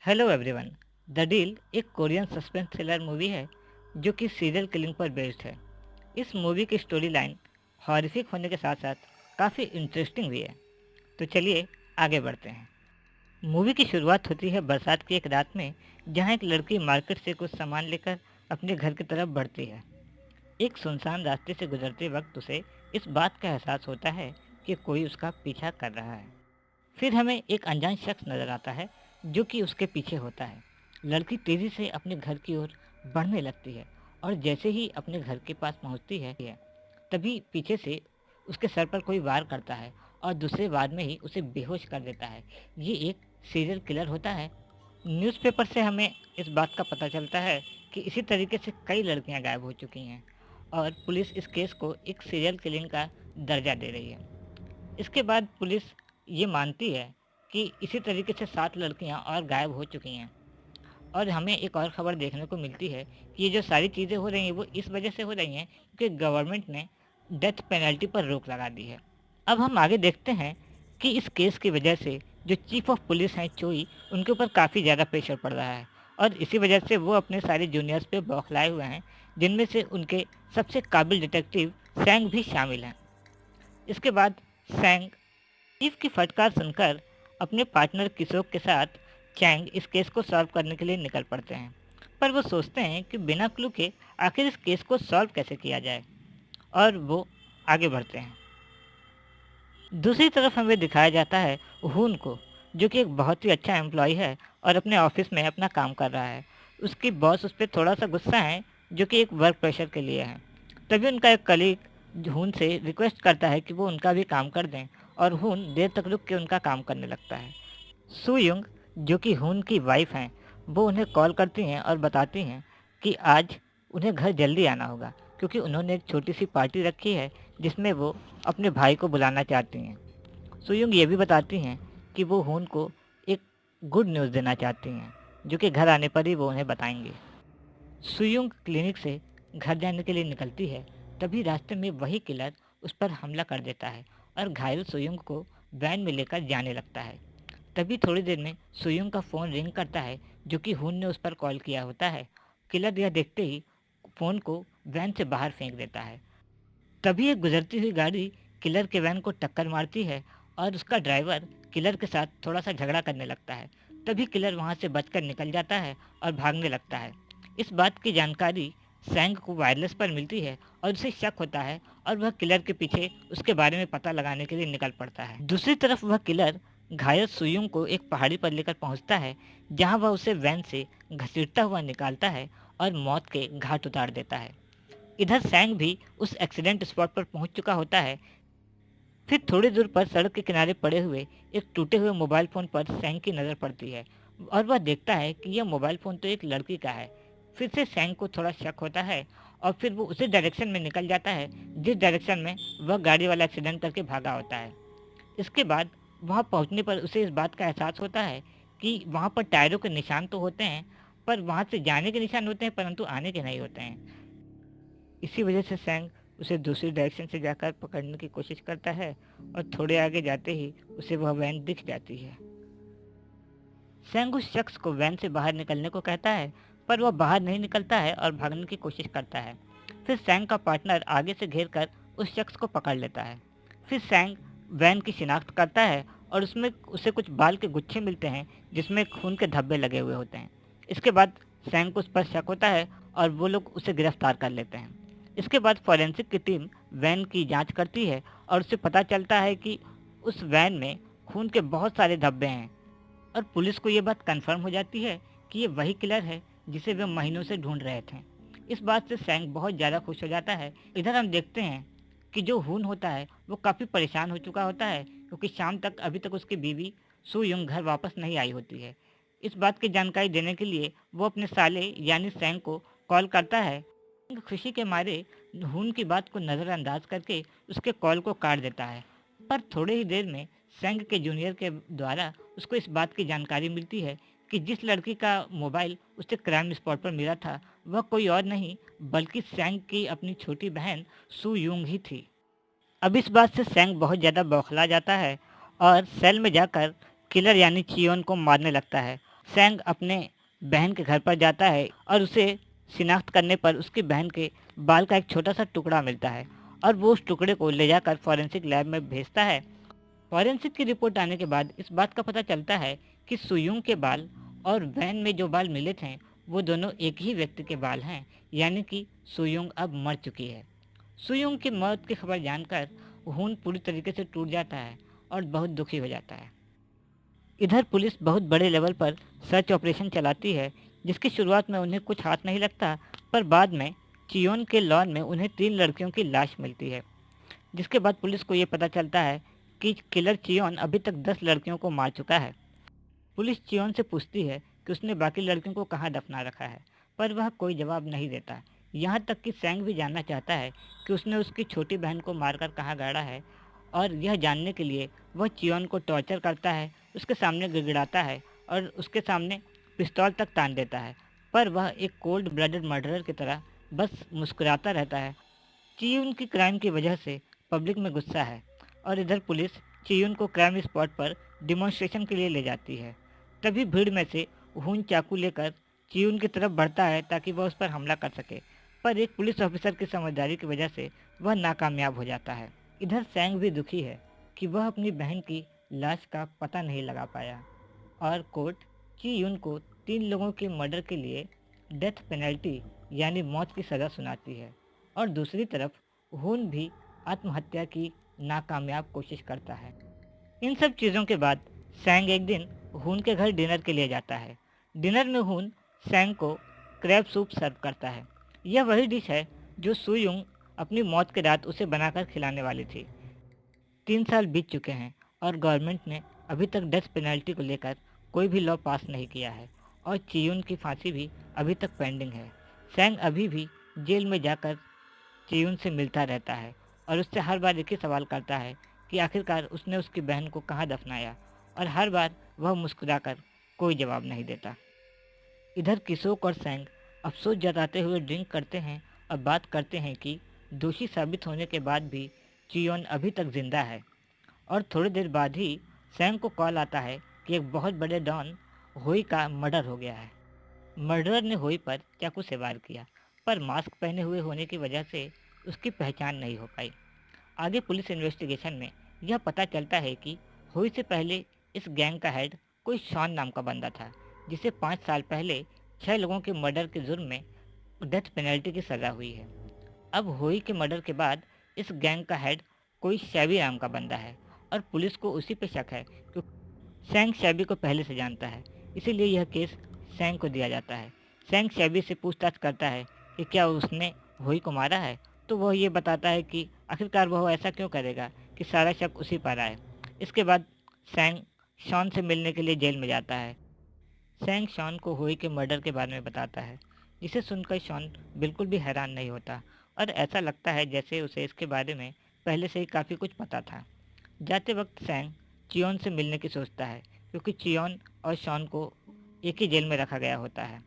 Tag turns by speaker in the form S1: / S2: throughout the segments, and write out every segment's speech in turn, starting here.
S1: Hello everyone. The deal एक Korean suspense thriller movie है जो कि सीरियल किलिंग पर बेस्ड है। इस मूवी की स्टोरी लाइन हॉरिफिक होने के साथ साथ काफ़ी इंटरेस्टिंग भी है। तो चलिए आगे बढ़ते हैं। मूवी की शुरुआत होती है बरसात की एक रात में, जहां एक लड़की मार्केट से कुछ सामान लेकर अपने घर की तरफ बढ़ती है। एक सुनसान रास्ते से गुजरते वक्त उसे इस बात का एहसास होता है कि कोई उसका पीछा कर रहा है। फिर हमें एक अनजान शख्स नजर आता है जो कि उसके पीछे होता है। लड़की तेजी से अपने घर की ओर बढ़ने लगती है और जैसे ही अपने घर के पास पहुंचती है तभी पीछे से उसके सर पर कोई वार करता है और दूसरे वार में ही उसे बेहोश कर देता है। ये एक सीरियल किलर होता है। न्यूज़पेपर से हमें इस बात का पता चलता है कि इसी तरीके से कई लड़कियां गायब हो चुकी हैं और पुलिस इस केस को एक सीरियल किलिंग का दर्जा दे रही है। इसके बाद पुलिस ये मानती है कि इसी तरीके से 7 लड़कियां और गायब हो चुकी हैं और हमें एक और खबर देखने को मिलती है कि ये जो सारी चीज़ें हो रही हैं वो इस वजह से हो रही हैं क्योंकि गवर्नमेंट ने डेथ पेनल्टी पर रोक लगा दी है। अब हम आगे देखते हैं कि इस केस की वजह से जो चीफ ऑफ पुलिस हैं चोई, उनके ऊपर काफ़ी ज़्यादा प्रेशर पड़ रहा है और इसी वजह से वो अपने सारे जूनियर्स पे बौखलाए हुए हैं, जिनमें से उनके सबसे काबिल डिटेक्टिव सैंग भी शामिल हैं। इसके बाद सैंग चीफ की फटकार सुनकर अपने पार्टनर किशोक के साथ चैंग इस केस को सॉल्व करने के लिए निकल पड़ते हैं। पर वो सोचते हैं कि बिना क्लू के आखिर इस केस को सॉल्व कैसे किया जाए और वो आगे बढ़ते हैं। दूसरी तरफ हमें दिखाया जाता है हून को, जो कि एक बहुत ही अच्छा एम्प्लॉय है और अपने ऑफिस में अपना काम कर रहा है। उसकी बॉस उस पर थोड़ा सा गुस्सा है, जो कि एक वर्क प्रेशर के लिए है। तभी उनका एक कलीग हून से रिक्वेस्ट करता है कि वो उनका भी काम कर दें और हून देर तक रुक के उनका काम करने लगता है। सुयुंग, जो कि हून की वाइफ हैं, वो उन्हें कॉल करती हैं और बताती हैं कि आज उन्हें घर जल्दी आना होगा क्योंकि उन्होंने एक छोटी सी पार्टी रखी है जिसमें वो अपने भाई को बुलाना चाहती हैं। सुयुंग ये भी बताती हैं कि वो हून को एक गुड न्यूज़ देना चाहती हैं, जो कि घर आने पर ही वो उन्हें बताएंगे। सुयुंग क्लिनिक से घर जाने के लिए निकलती है, तभी रास्ते में वही किलर उस पर हमला कर देता है और घायल सुयुंग को वैन में लेकर जाने लगता है। तभी थोड़ी देर में सुयुंग का फ़ोन रिंग करता है, जो कि हून ने उस पर कॉल किया होता है। किलर यह देखते ही फ़ोन को वैन से बाहर फेंक देता है। तभी एक गुजरती हुई गाड़ी किलर के वैन को टक्कर मारती है और उसका ड्राइवर किलर के साथ थोड़ा सा झगड़ा करने लगता है। तभी किलर वहाँ से बचकर निकल जाता है और भागने लगता है। इस बात की जानकारी सैंग को वायरलेस पर मिलती है और उसे शक होता है और वह किलर के पीछे उसके बारे में पता लगाने के लिए निकल पड़ता है। दूसरी तरफ वह किलर घायल सुयुंग को एक पहाड़ी पर लेकर पहुंचता है, जहां वह उसे वैन से घसीटता हुआ निकालता है और मौत के घाट उतार देता है। इधर सैंग भी उस एक्सीडेंट स्पॉट पर पहुंच चुका होता है। फिर थोड़ी दूर पर सड़क के किनारे पड़े हुए एक टूटे हुए मोबाइल फ़ोन पर सैंग की नज़र पड़ती है और वह देखता है कि यह मोबाइल फ़ोन तो एक लड़की का है। फिर से सैंग को थोड़ा शक होता है और फिर वो उसी डायरेक्शन में निकल जाता है जिस डायरेक्शन में वह गाड़ी वाला एक्सीडेंट करके भागा होता है। इसके बाद वहाँ पहुँचने पर उसे इस बात का एहसास होता है कि वहाँ पर टायरों के निशान तो होते हैं, पर वहाँ से जाने के निशान होते हैं परंतु आने के नहीं होते हैं। इसी वजह से सैंग उसे दूसरी डायरेक्शन से जाकर पकड़ने की कोशिश करता है और थोड़े आगे जाते ही उसे वह वैन दिख जाती है। सैंग उस शख्स को वैन से बाहर निकलने को कहता है, पर वह बाहर नहीं निकलता है और भागने की कोशिश करता है। फिर सैंग का पार्टनर आगे से घेर कर उस शख्स को पकड़ लेता है। फिर सैंग वैन की शिनाख्त करता है और उसमें उसे कुछ बाल के गुच्छे मिलते हैं जिसमें खून के धब्बे लगे हुए होते हैं। इसके बाद सैंग को उस पर शक होता है और वो लोग उसे गिरफ्तार कर लेते हैं। इसके बाद फॉरेंसिक की टीम वैन की जांच करती है और उससे पता चलता है कि उस वैन में खून के बहुत सारे धब्बे हैं और पुलिस को ये बात कंफर्म हो जाती है कि ये वही किलर है जिसे वे महीनों से ढूंढ रहे थे। इस बात से सैंग बहुत ज़्यादा खुश हो जाता है। इधर हम देखते हैं कि जो हून होता है वो काफ़ी परेशान हो चुका होता है क्योंकि शाम तक अभी तक उसकी बीवी सू युंग घर वापस नहीं आई होती है। इस बात की जानकारी देने के लिए वो अपने साले यानी सैंग को कॉल करता है। खुशी के मारे हून की बात को नज़रअंदाज करके उसके कॉल को काट देता है, पर थोड़े ही देर में सैंग के जूनियर के द्वारा उसको इस बात की जानकारी मिलती है कि जिस लड़की का मोबाइल उसे क्राइम स्पॉट पर मिला था वह कोई और नहीं बल्कि सैंग की अपनी छोटी बहन सू यूंग ही थी। अब इस बात से सैंग बहुत ज़्यादा बौखला जाता है और सेल में जाकर किलर यानी चियोन को मारने लगता है। सैंग अपने बहन के घर पर जाता है और उसे शिनाख्त करने पर उसकी बहन के बाल का एक छोटा सा टुकड़ा मिलता है और वो उस टुकड़े को ले जाकर फॉरेंसिक लैब में भेजता है। फॉरेंसिक की रिपोर्ट आने के बाद इस बात का पता चलता है कि सुयुंग के बाल और वैन में जो बाल मिले थे वो दोनों एक ही व्यक्ति के बाल हैं, यानी कि सुयुंग अब मर चुकी है। सुयुंग की मौत की खबर जानकर हून पूरी तरीके से टूट जाता है और बहुत दुखी हो जाता है। इधर पुलिस बहुत बड़े लेवल पर सर्च ऑपरेशन चलाती है, जिसकी शुरुआत में उन्हें कुछ हाथ नहीं लगता, पर बाद में चियोन के लॉन में उन्हें 3 लड़कियों की लाश मिलती है, जिसके बाद पुलिस को ये पता चलता है कि किलर चियोन अभी तक 10 लड़कियों को मार चुका है। पुलिस चियोन से पूछती है कि उसने बाकी लड़कियों को कहाँ दफना रखा है, पर वह कोई जवाब नहीं देता। यहाँ तक कि सैंग भी जानना चाहता है कि उसने उसकी छोटी बहन को मारकर कहाँ गाड़ा है, और यह जानने के लिए वह चियोन को टॉर्चर करता है, उसके सामने गिड़गिड़ाता है और उसके सामने पिस्तौल तक तान देता है, पर वह एक कोल्ड ब्लडेड मर्डरर की तरह बस मुस्कुराता रहता है। चियोन की क्राइम की वजह से पब्लिक में गुस्सा है और इधर पुलिस चियोन को क्राइम स्पॉट पर डिमॉन्स्ट्रेशन के लिए ले जाती है। तभी भीड़ में से हून चाकू लेकर चियोन की तरफ बढ़ता है ताकि वह उस पर हमला कर सके, पर एक पुलिस ऑफिसर की समझदारी की वजह से वह नाकामयाब हो जाता है। इधर सैंग भी दुखी है कि वह अपनी बहन की लाश का पता नहीं लगा पाया और कोर्ट चियोन को 3 लोगों के मर्डर के लिए डेथ पेनल्टी यानी मौत की सज़ा सुनाती है, और दूसरी तरफ हून भी आत्महत्या की नाकामयाब कोशिश करता है। इन सब चीज़ों के बाद सैंग एक दिन हून के घर डिनर के लिए जाता है। डिनर में हून सैंग को क्रैब सूप सर्व करता है। यह वही डिश है जो सुयुंग अपनी मौत की रात उसे बनाकर खिलाने वाली थी। 3 साल बीत चुके हैं और गवर्नमेंट ने अभी तक डेथ पेनल्टी को लेकर कोई भी लॉ पास नहीं किया है और चियुन की फांसी भी अभी तक पेंडिंग है। सैंग अभी भी जेल में जाकर चियुन से मिलता रहता है और उससे हर बार एक ही सवाल करता है कि आखिरकार उसने उसकी बहन को कहाँ दफनाया, और हर बार वह मुस्कुराकर कोई जवाब नहीं देता। इधर किसोक और सैंग अफसोस जताते हुए ड्रिंक करते हैं और बात करते हैं कि दोषी साबित होने के बाद भी चियोन अभी तक जिंदा है। और थोड़ी देर बाद ही सैंग को कॉल आता है कि एक बहुत बड़े डॉन होई का मर्डर हो गया है। मर्डरर ने होई पर चाकू से वार किया, पर मास्क पहने हुए होने की वजह से उसकी पहचान नहीं हो पाई। आगे पुलिस इन्वेस्टिगेशन में यह पता चलता है कि होई से पहले इस गैंग का हेड कोई शॉन नाम का बंदा था, जिसे 5 साल पहले 6 लोगों के मर्डर के जुर्म में डेथ पेनल्टी की सज़ा हुई है। अब होई के मर्डर के बाद इस गैंग का हेड कोई शैबी नाम का बंदा है और पुलिस को उसी पे शक है क्योंकि सैंग शैबी को पहले से जानता है, इसीलिए यह केस सैंग को दिया जाता है। सैंग शैबी से पूछताछ करता है कि क्या उसने होई को मारा है, तो वह ये बताता है कि आखिरकार वह ऐसा क्यों करेगा कि सारा शक उसी पर आए। इसके बाद सैंग शॉन से मिलने के लिए जेल में जाता है। सैंग शॉन को होई के मर्डर के बारे में बताता है, जिसे सुनकर शॉन बिल्कुल भी हैरान नहीं होता और ऐसा लगता है जैसे उसे इसके बारे में पहले से ही काफ़ी कुछ पता था। जाते वक्त सैंग चियोन से मिलने की सोचता है क्योंकि चियोन और शॉन को एक ही जेल में रखा गया होता है।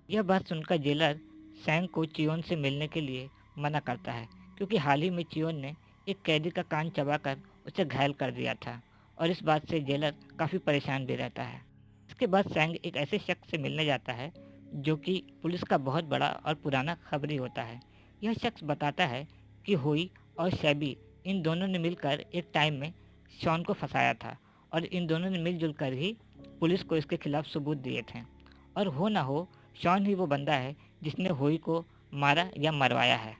S1: यह बात सुनकर जेलर सैंग को चियोन से मिलने के लिए मना करता है क्योंकि हाल ही में चियोन ने एक कैदी का कान चबाकर उसे घायल कर दिया था और इस बात से जेलर काफ़ी परेशान भी रहता है। इसके बाद सैंग एक ऐसे शख्स से मिलने जाता है जो कि पुलिस का बहुत बड़ा और पुराना खबरी होता है। यह शख्स बताता है कि होई और शैबी इन दोनों ने मिलकर एक टाइम में शॉन को फंसाया था और इन दोनों ने मिलजुल कर ही पुलिस को इसके खिलाफ सबूत दिए थे, और हो ना हो शॉन ही वो बंदा है जिसने होई को मारा या मरवाया है।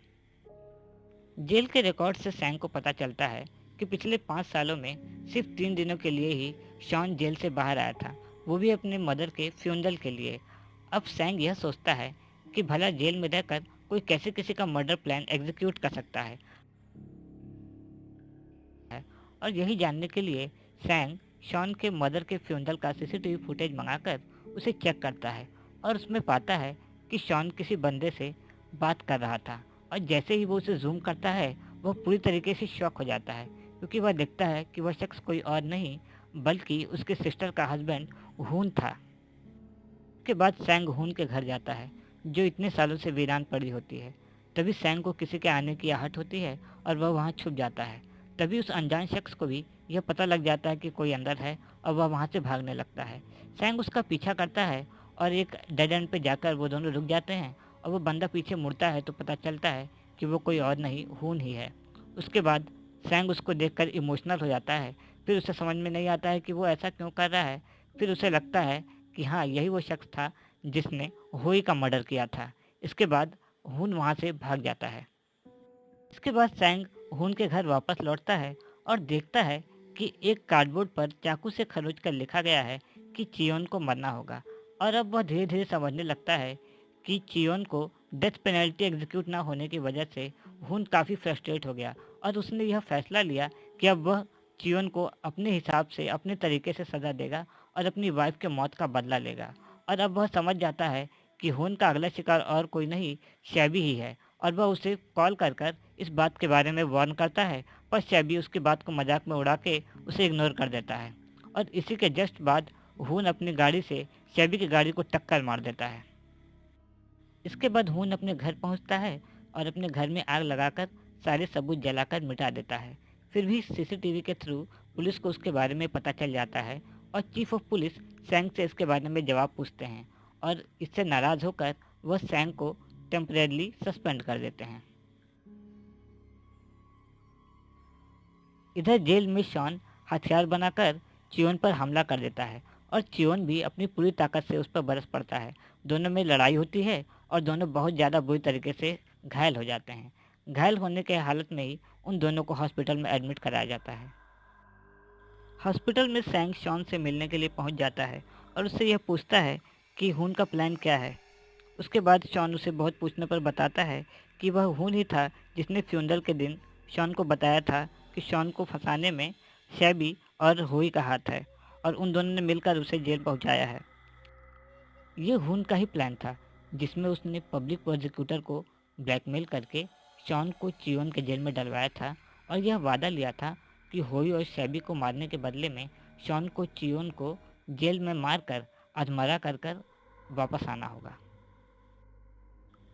S1: जेल के रिकॉर्ड से सैंग को पता चलता है कि पिछले 5 सालों में सिर्फ 3 दिनों के लिए ही शॉन जेल से बाहर आया था, वो भी अपने मदर के फ्यूनरल के लिए। अब सैंग यह सोचता है कि भला जेल में रहकर कोई कैसे किसी का मर्डर प्लान एग्जीक्यूट कर सकता है, और यही जानने के लिए सैंग शॉन के मदर के फ्यूनरल का सीसीटीवी फुटेज मंगाकर उसे चेक करता है और उसमें पाता है कि शॉन किसी बंदे से बात कर रहा था, और जैसे ही वो उसे जूम करता है वह पूरी तरीके से शॉक हो जाता है क्योंकि वह देखता है कि वह शख्स कोई और नहीं बल्कि उसके सिस्टर का हस्बैंड हून था। उसके बाद सैंग हून के घर जाता है जो इतने सालों से वीरान पड़ी होती है। तभी सैंग को किसी के आने की आहट होती है और वह वहाँ छुप जाता है। तभी उस अनजान शख्स को भी यह पता लग जाता है कि कोई अंदर है और वह वहाँ से भागने लगता है। सैंग उसका पीछा करता है और एक डेड एंड पे जाकर वो दोनों रुक जाते हैं और वो बंदा पीछे मुड़ता है तो पता चलता है कि वो कोई और नहीं खून ही है। उसके बाद सैंग उसको देखकर इमोशनल हो जाता है। फिर उसे समझ में नहीं आता है कि वो ऐसा क्यों कर रहा है। फिर उसे लगता है कि हाँ, यही वो शख्स था जिसने होई का मर्डर किया था। इसके बाद खून वहाँ से भाग जाता है। इसके बाद सैंग हून के घर वापस लौटता है और देखता है कि एक कार्डबोर्ड पर चाकू से खरोच कर लिखा गया है कि चियोन को मरना होगा। और अब वह धीरे धीरे समझने लगता है कि चियोन को डेथ पेनल्टी एग्जीक्यूट ना होने की वजह से हून काफ़ी फ्रस्ट्रेट हो गया और उसने यह फैसला लिया कि अब वह चियोन को अपने हिसाब से अपने तरीके से सज़ा देगा और अपनी वाइफ के मौत का बदला लेगा। और अब वह समझ जाता है कि हून का अगला शिकार और कोई नहीं, शैबी ही है। और वह उसे कॉल कर कर इस बात के बारे में वार्न करता है, पर शैबी उसकी बात को मजाक में उड़ा के उसे इग्नोर कर देता है। और इसी के जस्ट बाद हून अपनी गाड़ी से शैबी की गाड़ी को टक्कर मार देता है। इसके बाद हून अपने घर पहुंचता है और अपने घर में आग लगाकर सारे सबूत जलाकर मिटा देता है। फिर भी सीसीटीवी के थ्रू पुलिस को उसके बारे में पता चल जाता है और चीफ ऑफ पुलिस सैंग से इसके बारे में जवाब पूछते हैं और इससे नाराज़ होकर वह सैंग को टेम्परेरली सस्पेंड कर देते हैं। इधर जेल में शॉन हथियार बनाकर चियोन पर हमला कर देता है और चियोन भी अपनी पूरी ताकत से उस पर बरस पड़ता है। दोनों में लड़ाई होती है और दोनों बहुत ज़्यादा बुरी तरीके से घायल हो जाते हैं। घायल होने के हालत में ही उन दोनों को हॉस्पिटल में एडमिट कराया जाता है। हॉस्पिटल में सैंग शॉन से मिलने के लिए पहुंच जाता है और उससे यह पूछता है कि हून का प्लान क्या है। उसके बाद शॉन उसे बहुत पूछने पर बताता है कि वह हून ही था जिसने फ्यूनरल के दिन शॉन को बताया था कि शॉन को फंसाने में शैबी और हुई का हाथ है और उन दोनों ने मिलकर उसे जेल पहुंचाया है। ये हून का ही प्लान था जिसमें उसने पब्लिक प्रोसिक्यूटर को ब्लैकमेल करके शॉन को चियोन के जेल में डलवाया था और यह वादा लिया था कि होई और शैबी को मारने के बदले में शॉन को चियोन को जेल में मारकर अधमरा कर कर वापस आना होगा।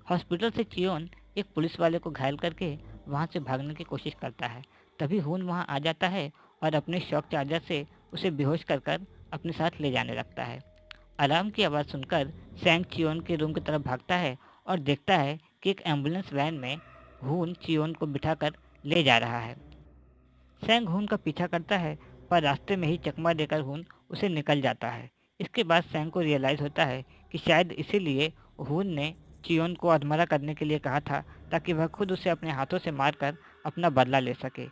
S1: हॉस्पिटल से चियोन एक पुलिस वाले को घायल करके वहां से भागने की कोशिश करता है। तभी हून वहां आ जाता है और अपने शॉक चार्जर से उसे बेहोश कर कर अपने साथ ले जाने लगता है। अलार्म की आवाज़ सुनकर सैंग चियोन के रूम की तरफ भागता है और देखता है कि एक एम्बुलेंस वैन में हून चियोन को बिठाकर ले जा रहा है। सैंग हून का पीछा करता है पर रास्ते में ही चकमा देकर हून उसे निकल जाता है। इसके बाद सैंग को रियलाइज़ होता है कि शायद इसीलिए हून ने चियोन को अधमरा करने के लिए कहा था ताकि वह खुद उसे अपने हाथों से मारकर अपना बदला ले सके।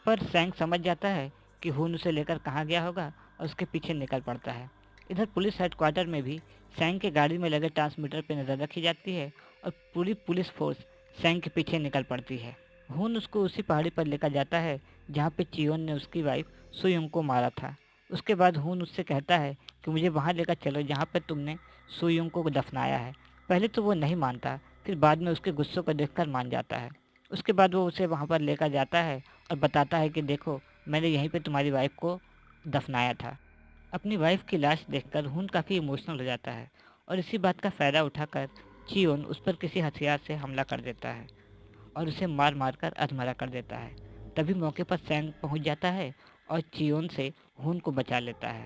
S1: पर सैंग समझ जाता है कि हून उसे लेकर कहाँ गया होगा और उसके पीछे निकल पड़ता है। इधर पुलिस हेडक्वार्टर में भी सैंग के गाड़ी में लगे ट्रांसमीटर पर नज़र रखी जाती है और पूरी पुलिस फोर्स सैंग के पीछे निकल पड़ती है। हून उसको उसी पहाड़ी पर लेकर जाता है जहाँ पे चियोन ने उसकी वाइफ सुयुंग को मारा था। उसके बाद हून उससे कहता है कि मुझे वहाँ लेकर चलो जहाँ पर तुमने सुयुंग को दफनाया है। पहले तो वो नहीं मानता, फिर बाद में उसके गुस्सों को देखकर मान जाता है। उसके बाद वो उसे वहाँ पर लेकर जाता है और बताता है कि देखो, मैंने यहीं पे तुम्हारी वाइफ को दफनाया था। अपनी वाइफ की लाश देखकर हून काफ़ी इमोशनल हो जाता है और इसी बात का फ़ायदा उठाकर चियोन उस पर किसी हथियार से हमला कर देता है और उसे मार मार कर अधमरा कर देता है। तभी मौके पर सैंग पहुंच जाता है और चियोन से हून को बचा लेता है।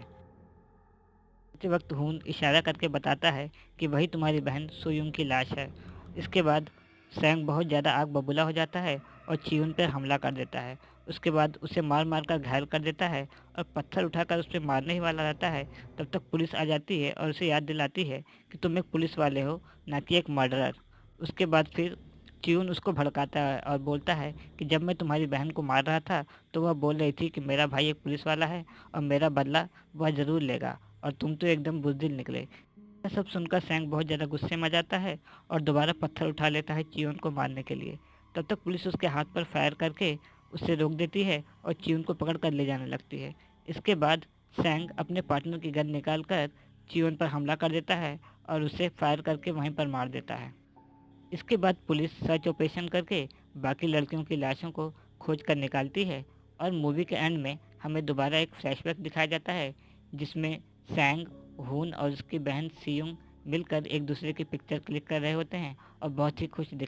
S1: उसी वक्त हून इशारा करके बताता है कि वही तुम्हारी बहन सुयुंग की लाश है। इसके बाद सैंग बहुत ज़्यादा आग बबूला हो जाता है और चियोन पर हमला कर देता है। उसके बाद उसे मार मार कर घायल कर देता है और पत्थर उठाकर उस पर मारने ही वाला रहता है। तब तक पुलिस आ जाती है और उसे याद दिलाती है कि तुम एक पुलिस वाले हो, ना कि एक मर्डरर। उसके बाद फिर चियून उसको भड़काता है और बोलता है कि जब मैं तुम्हारी बहन को मार रहा था तो वह बोल रही थी कि मेरा भाई एक पुलिस वाला है और मेरा बदला वह ज़रूर लेगा और तुम तो एकदम बुज़दिल निकले। यह सब सुनकर सैंग बहुत ज़्यादा गुस्से में आ जाता है और दोबारा पत्थर उठा लेता है चियोन को मारने के लिए। तब तक पुलिस उसके हाथ पर फायर करके उसे रोक देती है और चियोन को पकड़ कर ले जाने लगती है। इसके बाद सैंग अपने पार्टनर की गन निकाल कर चियोन पर हमला कर देता है और उसे फायर करके वहीं पर मार देता है। इसके बाद पुलिस सर्च ऑपरेशन करके बाकी लड़कियों की लाशों को खोज कर निकालती है और मूवी के एंड में हमें दोबारा एक फ्लैशबैक दिखाया जाता है जिसमें सैंग, हून और उसकी बहन सियुंग मिलकर एक दूसरे की पिक्चर क्लिक कर रहे होते हैं और बहुत ही खुश दिखाई